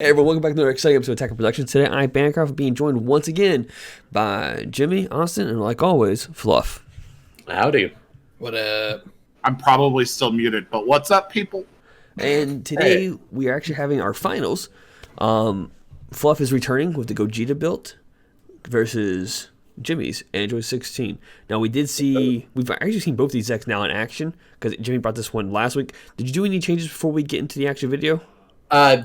Hey everyone, welcome back to another exciting episode of Attack Productions. Today I'm Bancroft, being joined once again by Jimmy, Austin, and like always, Fluff. Howdy. What up? I'm probably still muted, but what's up, people? And today we are actually having our finals. Fluff is returning with the Gogeta build versus Jimmy's Android 16. Now we've actually seen both these decks now in action because Jimmy brought this one last week. Did you do any changes before we get into the action video? While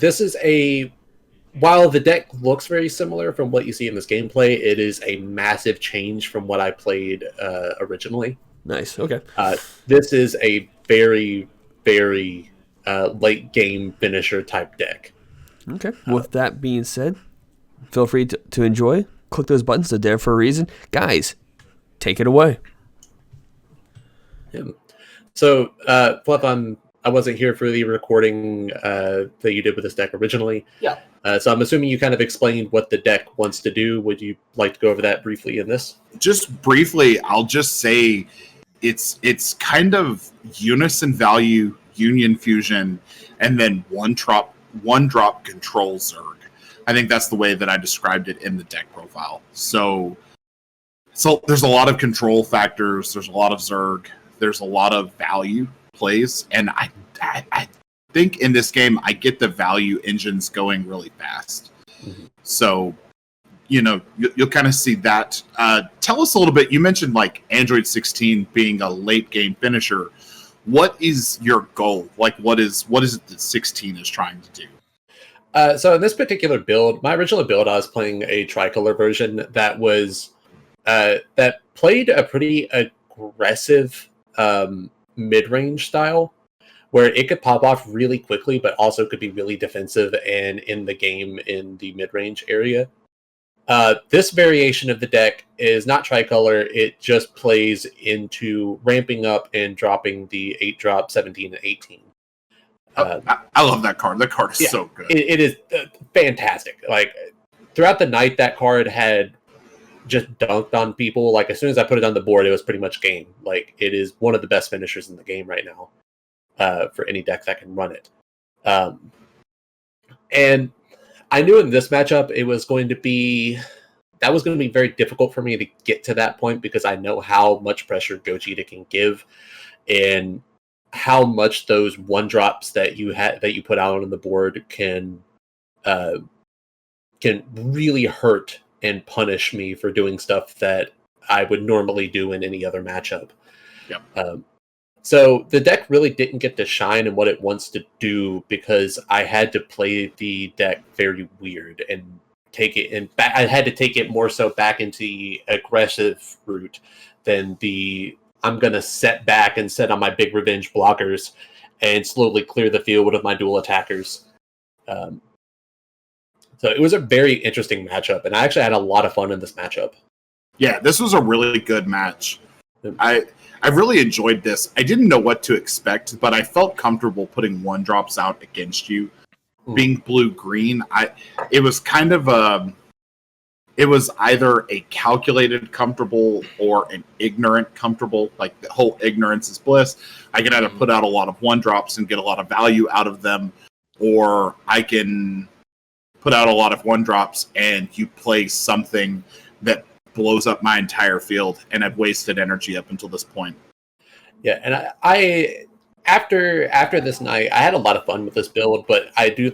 the deck looks very similar from what you see in this gameplay, it is a massive change from what I played originally. Nice, okay. This is a very, very late game finisher type deck. Okay, with that being said, feel free to enjoy. Click those buttons, they're there for a reason. Guys, take it away. Yeah. So, Fluff, I wasn't here for the recording that you did with this deck originally. Yeah. So I'm assuming you kind of explained what the deck wants to do. Would you like to go over that briefly in this? Just briefly, I'll just say it's kind of unison value, union fusion, and then one drop control Zerg. I think that's the way that I described it in the deck profile. So there's a lot of control factors, there's a lot of Zerg, there's a lot of value plays, and I think in this game I get the value engines going really fast. Mm-hmm. So, you'll kind of see that. Tell us a little bit. You mentioned like Android 16 being a late game finisher. What is your goal? Like, what is it that 16 is trying to do? So in this particular build, my original build, I was playing a tricolor version that was that played a pretty aggressive mid-range style, where it could pop off really quickly, but also could be really defensive and in the game in the mid-range area. This variation of the deck is not tricolor. It just plays into ramping up and dropping the 8-drop 17 and 18. I love that card. That card is so good. It is fantastic. Like, throughout the night, that card had just dunked on people. Like, as soon as I put it on the board, it was pretty much game. Like, it is one of the best finishers in the game right now for any deck that can run it. And I knew in this matchup it was going to be very difficult for me to get to that point, because I know how much pressure Gogeta can give and how much those one drops that you put out on the board can really hurt and punish me for doing stuff that I would normally do in any other matchup. Yep. So the deck really didn't get to shine in what it wants to do, because I had to play the deck very weird and take it in. I had to take it more so back into the aggressive route than the I'm going to set back and set on my big revenge blockers and slowly clear the field with my dual attackers. So it was a very interesting matchup, and I actually had a lot of fun in this matchup. Yeah, this was a really good match. I really enjoyed this. I didn't know what to expect, but I felt comfortable putting one drops out against you. Being blue-green, it was kind of it was either a calculated comfortable or an ignorant comfortable. Like, the whole ignorance is bliss. I can either put out a lot of one drops and get a lot of value out of them, or I can put out a lot of one drops and you play something that blows up my entire field, and I've wasted energy up until this point. Yeah, and I after this night, I had a lot of fun with this build, but I do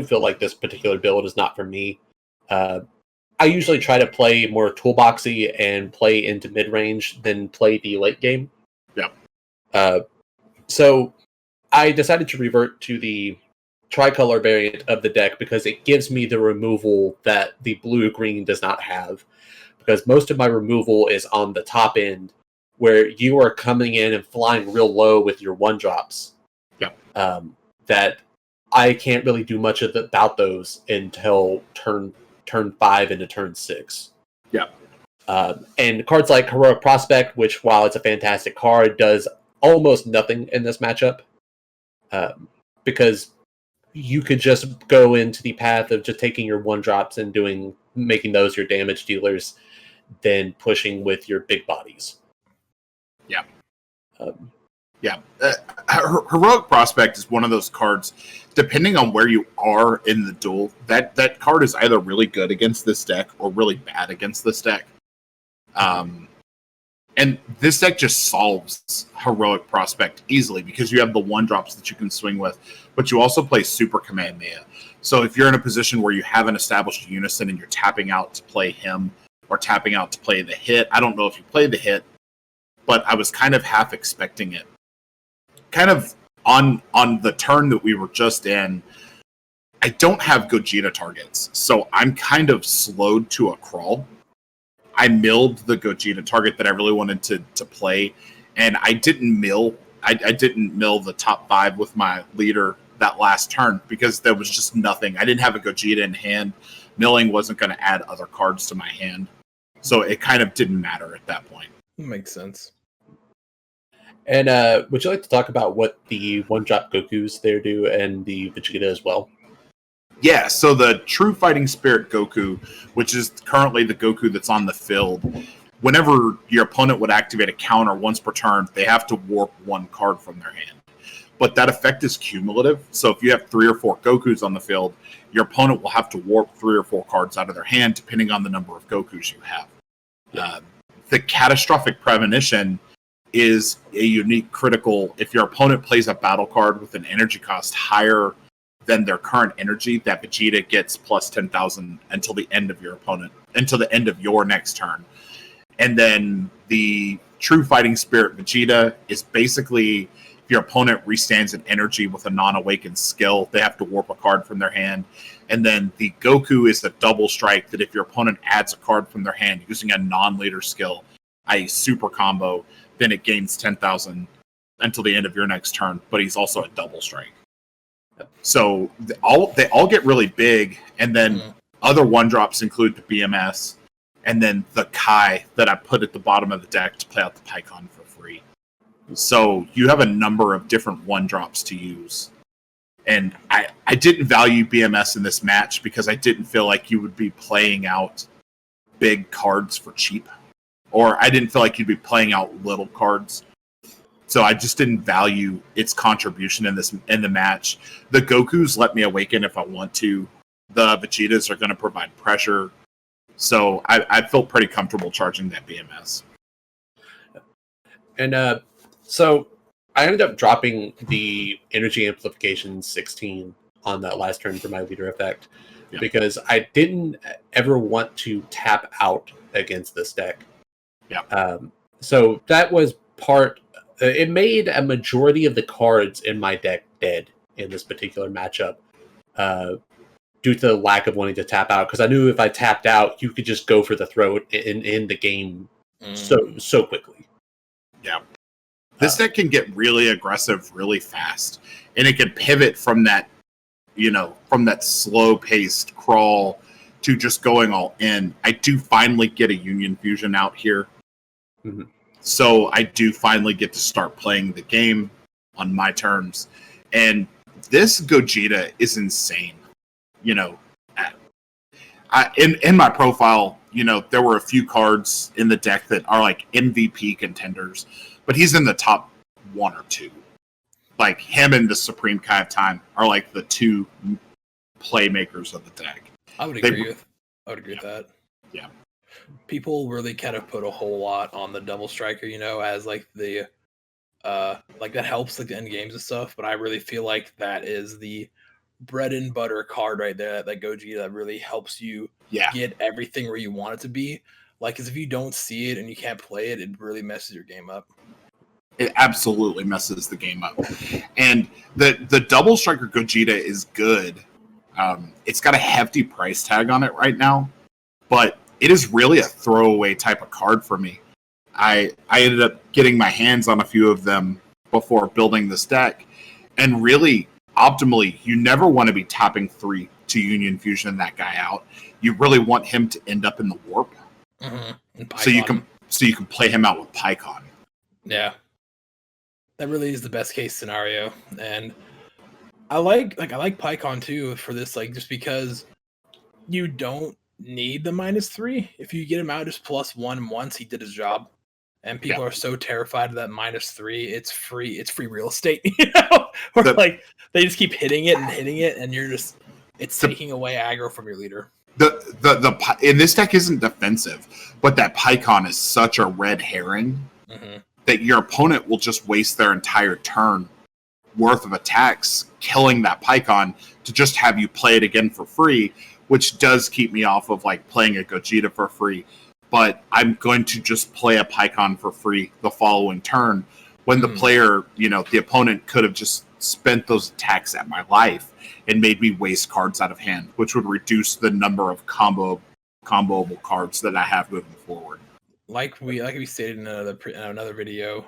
feel like this particular build is not for me. I usually try to play more toolboxy and play into mid-range than play the late game. Yeah. So I decided to revert to the tricolor variant of the deck, because it gives me the removal that the blue-green does not have. Because most of my removal is on the top end, where you are coming in and flying real low with your one drops. Yeah. That I can't really do much about those until turn 5 into turn 6. Yeah. And cards like Heroic Prospect, which, while it's a fantastic card, does almost nothing in this matchup. Because you could just go into the path of just taking your one drops and making those your damage dealers, then pushing with your big bodies. Yeah. Yeah. Heroic Prospect is one of those cards, depending on where you are in the duel, that card is either really good against this deck or really bad against this deck. And this deck just solves Heroic Prospect easily because you have the 1-drops that you can swing with, but you also play Super Kamehameha. So if you're in a position where you haven't established Unison and you're tapping out to play him or tapping out to play the hit, I don't know if you played the hit, but I was kind of half expecting it. Kind of on the turn that we were just in, I don't have Gogeta targets, so I'm kind of slowed to a crawl. I milled the Gogeta target that I really wanted to play, and I didn't mill. I didn't mill the top 5 with my leader that last turn because there was just nothing. I didn't have a Gogeta in hand. Milling wasn't going to add other cards to my hand, so it kind of didn't matter at that point. Makes sense. And would you like to talk about what the 1-drop Gokus there do and the Vegeta as well? Yeah, so the True Fighting Spirit Goku, which is currently the Goku that's on the field, whenever your opponent would activate a counter once per turn, they have to warp 1 card from their hand. But that effect is cumulative, so if you have 3 or 4 Gokus on the field, your opponent will have to warp 3 or 4 cards out of their hand, depending on the number of Gokus you have. The Catastrophic Premonition is a unique critical. If your opponent plays a battle card with an energy cost higher than their current energy, that Vegeta gets plus 10,000 until the end of your next turn. And then the True Fighting Spirit Vegeta is basically if your opponent restands an energy with a non-awakened skill, they have to warp a card from their hand. And then the Goku is a double strike that if your opponent adds a card from their hand using a non-leader skill, i.e. super combo, then it gains 10,000 until the end of your next turn, but he's also a double strike. So they all get really big, and then other 1-drops include the BMS, and then the Kai that I put at the bottom of the deck to play out the Pycon for free. So you have a number of different 1-drops to use. And I didn't value BMS in this match because I didn't feel like you would be playing out big cards for cheap. Or I didn't feel like you'd be playing out little cards. So I just didn't value its contribution in the match. The Gokus let me awaken if I want to. The Vegetas are going to provide pressure. So I felt pretty comfortable charging that BMS. And so I ended up dropping the Energy Amplification 16 on that last turn for my leader effect. Yeah. Because I didn't ever want to tap out against this deck. Yeah. So that was part. It made a majority of the cards in my deck dead in this particular matchup, due to the lack of wanting to tap out. Because I knew if I tapped out, you could just go for the throat in the game so quickly. Yeah. This deck can get really aggressive really fast, and it can pivot from that, from that slow-paced crawl to just going all in. I do finally get a Union Fusion out here. Mm-hmm. So I do finally get to start playing the game on my terms. And this Gogeta is insane. In my profile, there were a few cards in the deck that are like MVP contenders, but he's in the top 1 or 2. Like him and the Supreme Kai of Time are like the 2 playmakers of the deck. I would agree with that. Yeah. People really kind of put a whole lot on the double striker, as like the like that helps like the end games and stuff, but I really feel like that is the bread and butter card right there, that Gogeta that really helps you get everything where you want it to be. Like, because if you don't see it and you can't play it, it really messes your game up. It absolutely messes the game up. And the double striker Gogeta is good. It's got a hefty price tag on it right now, but it is really a throwaway type of card for me. I ended up getting my hands on a few of them before building this deck, and really, optimally, you never want to be tapping 3 to Union Fusion that guy out. You really want him to end up in the warp, so you can play him out with Pycon. Yeah, that really is the best case scenario, and I like Pycon too for this, like just because you don't need the -3. If you get him out just +1 once, he did his job. and people are so terrified of that -3. It's free real estate, you know. Or like they just keep hitting it, and you're just taking away aggro from your leader. And this deck isn't defensive, but that Pycon is such a red herring that your opponent will just waste their entire turn worth of attacks killing that Pycon to just have you play it again for free, which does keep me off of like playing a Gogeta for free. But I'm going to just play a Pycon for free the following turn when the player, you know, the opponent could have just spent those attacks at my life and made me waste cards out of hand, which would reduce the number of comboable cards that I have moving forward. Like we stated in another video,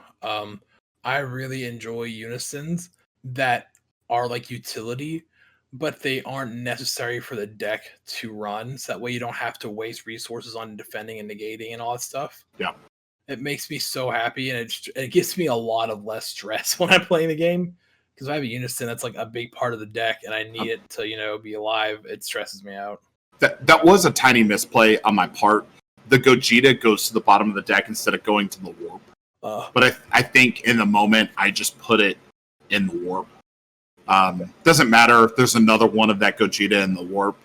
I really enjoy unisons that are like utility, but they aren't necessary for the deck to run. So that way you don't have to waste resources on defending and negating and all that stuff. Yeah. It makes me so happy, and it gives me a lot of less stress when I'm playing the game. Because if I have a unison that's like a big part of the deck and I need it to, you know, be alive, it stresses me out. That was a tiny misplay on my part. The Gogeta goes to the bottom of the deck instead of going to the warp. But I think in the moment, I just put it in the warp. Doesn't matter if there's another one of that Gogeta in the warp,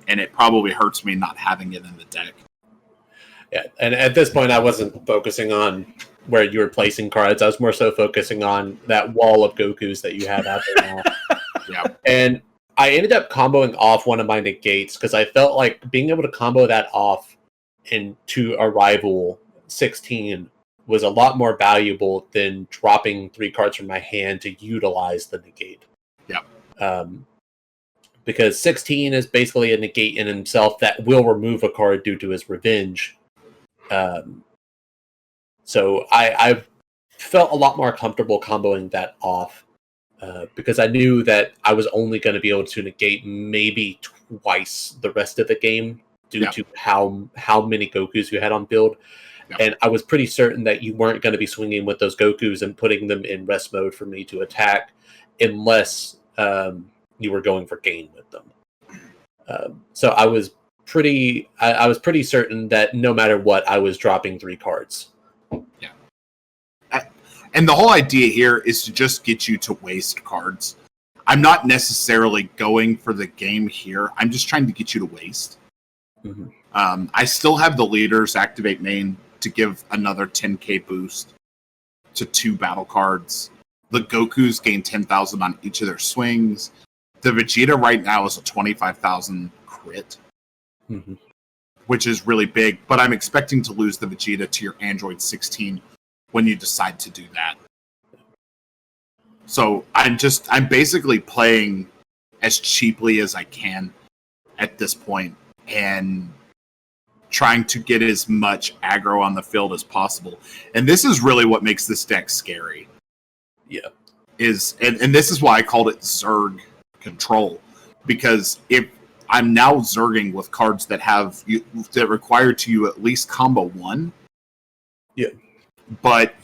and it probably hurts me not having it in the deck. Yeah, and at this point, I wasn't focusing on where you were placing cards. I was more so focusing on that wall of Gokus that you have out there now. Yeah. And I ended up comboing off one of my negates because I felt like being able to combo that off into a rival 16 was a lot more valuable than dropping 3 cards from my hand to utilize the negate. Yeah. Because 16 is basically a negate in himself that will remove a card due to his revenge. So I felt a lot more comfortable comboing that off because I knew that I was only going to be able to negate maybe twice the rest of the game due to how many Gokus you had on build. Yeah. And I was pretty certain that you weren't going to be swinging with those Gokus and putting them in rest mode for me to attack unless you were going for gain with them. So I was pretty certain that no matter what, I was dropping 3 cards. Yeah. And the whole idea here is to just get you to waste cards. I'm not necessarily going for the game here. I'm just trying to get you to waste. Mm-hmm. I still have the leaders activate main to give another 10k boost to 2 battle cards. The Gokus gain 10,000 on each of their swings. The Vegeta right now is a 25,000 crit, which is really big. But I'm expecting to lose the Vegeta to your Android 16 when you decide to do that. So I'm basically playing as cheaply as I can at this point and trying to get as much aggro on the field as possible. And this is really what makes this deck scary. Yeah. And this is why I called it Zerg control. Because if I'm now Zerging with cards that require to you at least combo 1. Yeah. But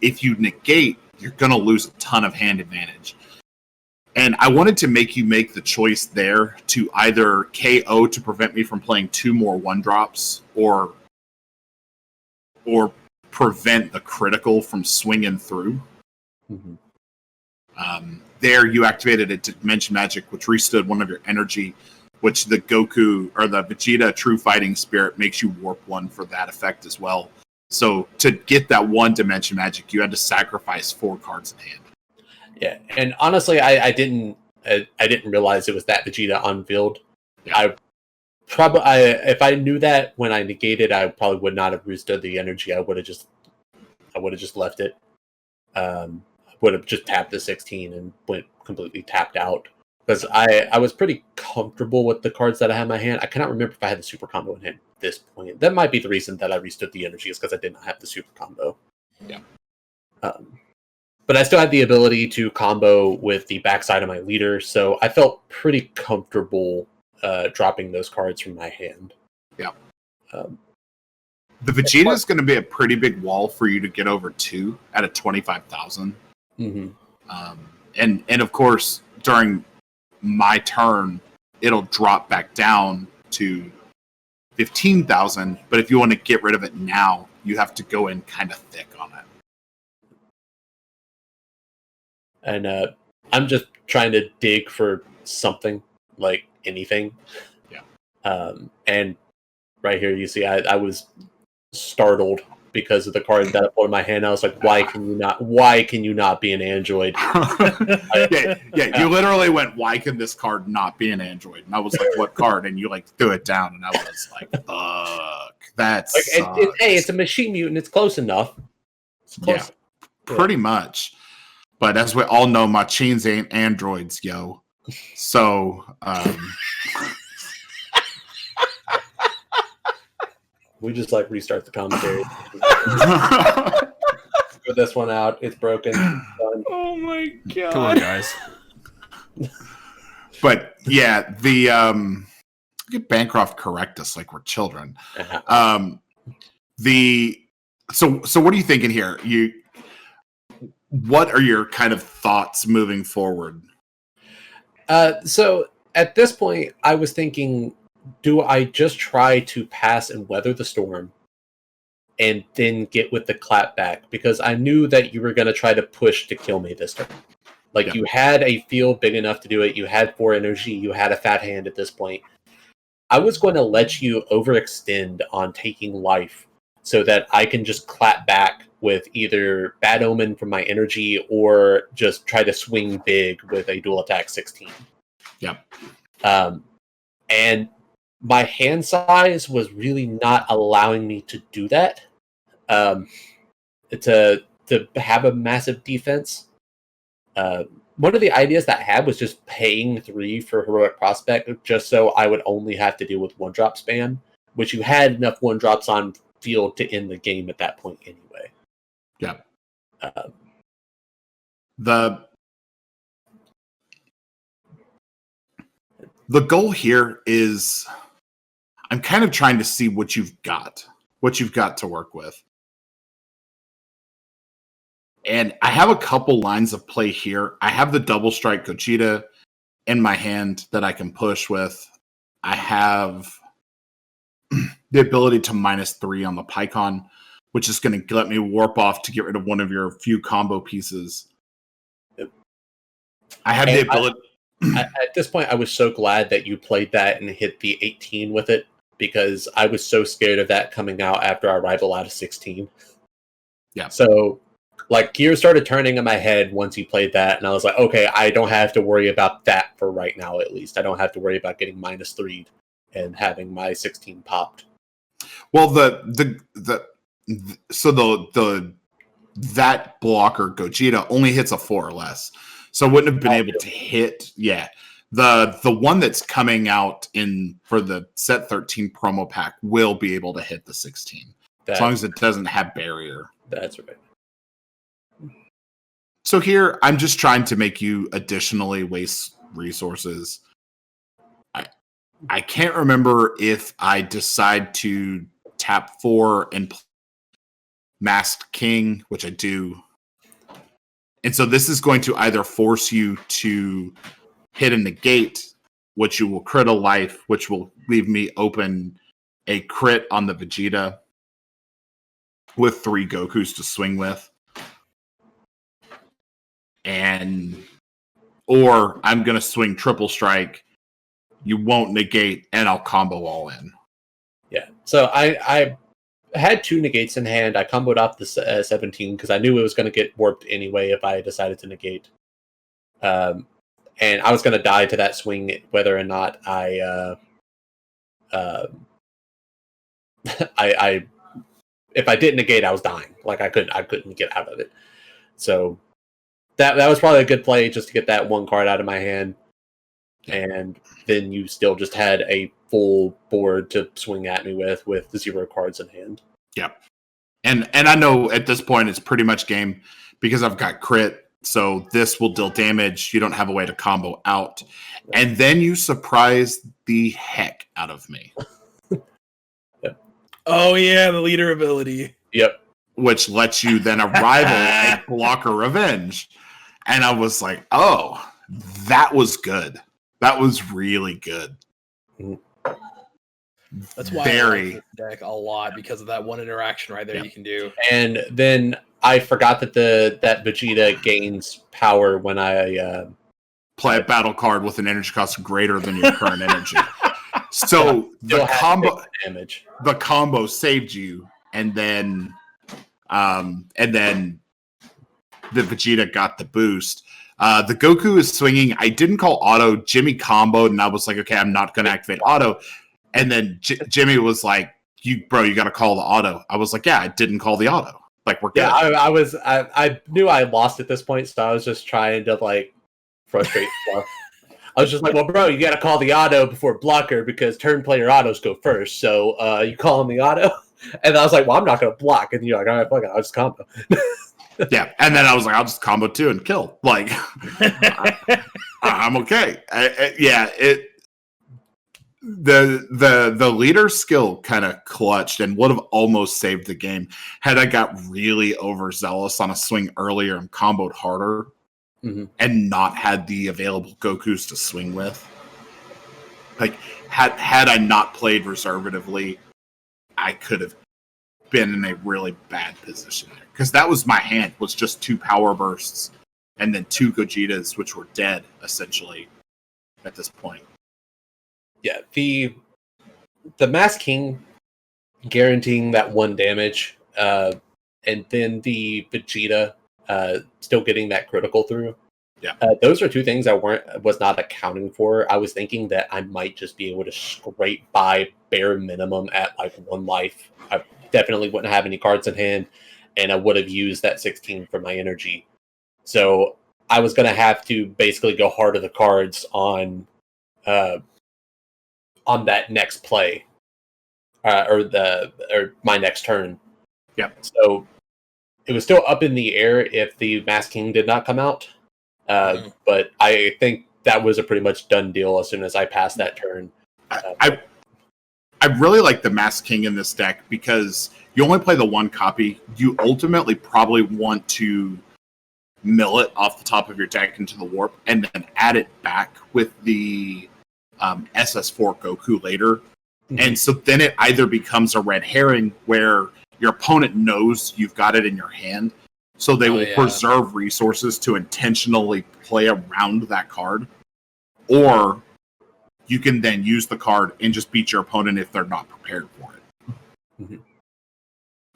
if you negate, you're going to lose a ton of hand advantage. And I wanted to make you make the choice there to either KO to prevent me from playing 2 more 1-drops or prevent the critical from swinging through. There you activated a Dimension Magic, which restood 1 of your energy, which the Goku or the Vegeta True Fighting Spirit makes you warp 1 for that effect as well. So to get that 1 Dimension Magic, you had to sacrifice 4 cards in hand. Yeah, and honestly, I didn't realize it was that Vegeta on field. Yeah. If I knew that when I negated, I probably would not have restored the energy. I would have just left it. Would have just tapped the 16 and went completely tapped out. Because I was pretty comfortable with the cards that I had in my hand. I cannot remember if I had the super combo in hand at this point. That might be the reason that I restood the energy, is because I did not have the super combo. Yeah. But I still had the ability to combo with the backside of my leader, so I felt pretty comfortable dropping those cards from my hand. Yeah. The Vegeta is going to be a pretty big wall for you to get over 2 at a 25,000. And of course, during my turn, it'll drop back down to 15,000. But if you want to get rid of it now, you have to go in kind of thick on it. And I'm just trying to dig for something, like anything. Yeah. And right here, you see, I was startled because of the card that I pulled in my hand. I was like, why can you not be an android? yeah, you literally went, why can this card not be an android? And I was like, what card? And you like threw it down, and I was like, fuck, that's like, hey, it's a machine mutant. It's close enough. It's close. Yeah, pretty much. But as we all know, machines ain't androids, yo. So, we just like restart the commentary. Put this one out. It's broken. Done. Oh my god! Come on, guys. But yeah, get Bancroft correct us like we're children. So what are you thinking here? What are your kind of thoughts moving forward? So at this point, I was thinking, do I just try to pass and weather the storm and then get with the clapback? Because I knew that you were going to try to push to kill me this turn. Like, you had a field big enough to do it. You had 4 energy. You had a fat hand at this point. I was going to let you overextend on taking life so that I can just clap back with either Bad Omen from my energy or just try to swing big with a dual attack 16. Yep. And my hand size was really not allowing me to do that. To have a massive defense. One of the ideas that I had was just paying 3 for Heroic Prospect just so I would only have to deal with 1-drop spam, which you had enough 1-drops on field to end the game at that point anyway. Yeah. The goal here is I'm kind of trying to see what you've got to work with. And I have a couple lines of play here. I have the Double Strike Gogeta in my hand that I can push with. I have the ability to -3 on the Pycon, which is going to let me warp off to get rid of one of your few combo pieces. I have the ability... At this point, I was so glad that you played that and hit the 18 with it, because I was so scared of that coming out after our rival out of 16. Yeah. So, like, gears started turning in my head once you played that, and I was like, okay, I don't have to worry about that for right now, at least. I don't have to worry about getting -3 and having my 16 popped. Well, that blocker Gogeta only hits a 4 or less, so wouldn't have been able to hit. Yeah, the one that's coming out for the set 13 promo pack will be able to hit the 16 as long as it doesn't have barrier. That's right. So here, I'm just trying to make you additionally waste resources. I can't remember if I decide to tap 4 and Masked King, which I do. And so this is going to either force you to hit a negate, which you will crit a life, which will leave me open a crit on the Vegeta with 3 Gokus to swing with. Or I'm going to swing Triple Strike. You won't negate, and I'll combo all in. Yeah. So I had 2 negates in hand. I comboed off the 17 because I knew it was going to get warped anyway if I decided to negate. And I was going to die to that swing whether or not I if I didn't negate, I was dying. Like, I couldn't get out of it. So that was probably a good play just to get that 1 card out of my hand. And then you still just had a full board to swing at me with the 0 cards in hand. Yeah. And I know at this point it's pretty much game because I've got crit. So this will deal damage. You don't have a way to combo out. And then you surprise the heck out of me. Yep. Oh, yeah, the leader ability. Yep. Which lets you then rival a blocker revenge. And I was like, oh, that was good. That was really good. That's why I like this deck a lot, because of that one interaction right there you can do. And then I forgot that that Vegeta gains power when I play a battle card with an energy cost greater than your current energy. So the combo saved you, and then the Vegeta got the boost. The Goku is swinging. I didn't call auto. Jimmy comboed, and I was like, okay, I'm not going to activate auto. And then Jimmy was like, you got to call the auto. I was like, yeah, I didn't call the auto. Like, we're good. Yeah, I knew I lost at this point, so I was just trying to like frustrate stuff. I was just like, well, bro, you got to call the auto before blocker because turn player autos go first. So you call him the auto? And I was like, well, I'm not going to block. And you're like, all right, fuck it, I'll just combo. Yeah, and then I was like, I'll just combo too and kill. Like, I'm okay. The leader skill kind of clutched and would have almost saved the game had I got really overzealous on a swing earlier and comboed harder. Mm-hmm. And not had the available Gokus to swing with. Like, had I not played reservatively, I could have been in a really bad position there. Because that was my hand, was just 2 power bursts and then 2 Gogetas, which were dead, essentially, at this point. Yeah, the Mass King guaranteeing that 1 damage, and then the Vegeta still getting that critical through. Yeah, those are 2 things I was not accounting for. I was thinking that I might just be able to scrape by bare minimum at like 1 life. I definitely wouldn't have any cards in hand, and I would have used that 16 for my energy. So I was going to have to basically go hard to the cards on that next play, or my next turn. Yeah. So it was still up in the air if the Mass King did not come out. But I think that was a pretty much done deal as soon as I passed that turn. I really like the Mass King in this deck because you only play the 1 copy. You ultimately probably want to mill it off the top of your deck into the warp and then add it back with the SS4 Goku later. Mm-hmm. And so then it either becomes a red herring where your opponent knows you've got it in your hand, so they will preserve resources to intentionally play around that card, or you can then use the card and just beat your opponent if they're not prepared for it. Mm-hmm.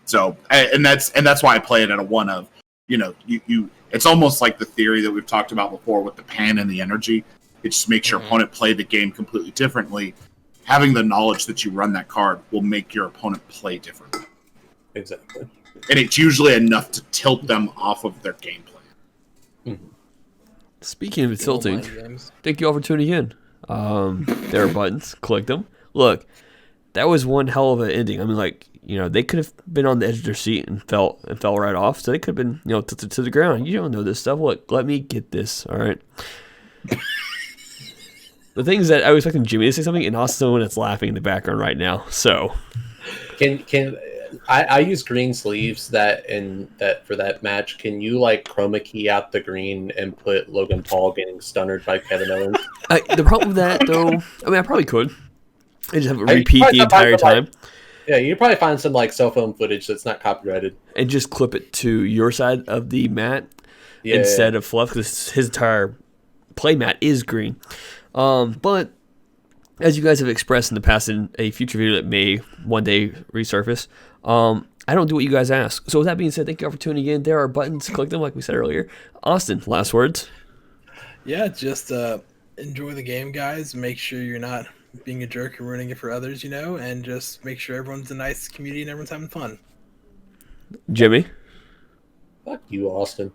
So, and that's why I play it at a 1 of, you it's almost like the theory that we've talked about before with the pan and the energy. It just makes your opponent play the game completely differently. Having the knowledge that you run that card will make your opponent play differently. Exactly. And it's usually enough to tilt them off of their game plan. Mm-hmm. Speaking of tilting, thank you all for tuning in. There are buttons. Click them. Look, that was one hell of an ending. I mean, like, they could have been on the edge of their seat and fell right off. So they could have been, tilted to the ground. You don't know this stuff. Look, let me get this. All right. The thing is that I was expecting Jimmy to say something, and Austin's the one that's laughing in the background right now. So, can I use green sleeves for that match? Can you like chroma key out the green and put Logan Paul getting stunnered by Kevin Owens? The problem with that, though, I mean, I probably could. I just have it repeat the entire time. Yeah, you probably find some like cell phone footage that's not copyrighted, and just clip it to your side of the mat instead of Fluff, because his entire play mat is green. But as you guys have expressed in the past in a future video that may one day resurface, I don't do what you guys ask. So with that being said, thank you all for tuning in. There are buttons. Click them like we said earlier. Austin, last words? Yeah, just enjoy the game, guys. Make sure you're not being a jerk and ruining it for others, and just make sure everyone's a nice community and everyone's having fun. Jimmy? Fuck you, Austin.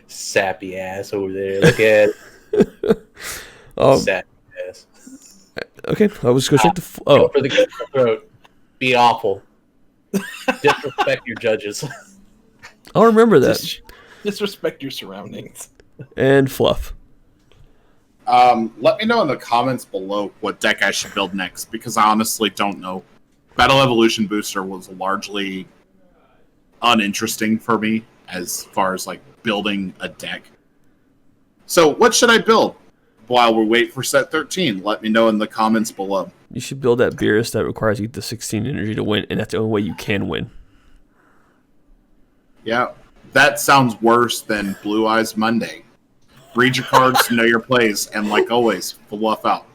Sappy ass over there. Look at it. Sappy ass. Okay, I was going to check the... Go for the throat. Be awful. Disrespect your judges. I'll remember that. Disrespect your surroundings. And Fluff. Let me know in the comments below what deck I should build next, because I honestly don't know. Battle Evolution Booster was largely uninteresting for me as far as like building a deck. So what should I build? while we wait for set 13. Let me know in the comments below. You should build that Beerus that requires you the 16 energy to win, and that's the only way you can win. Yeah, that sounds worse than Blue Eyes Monday. Read your cards, know your plays, and like always, fluff out.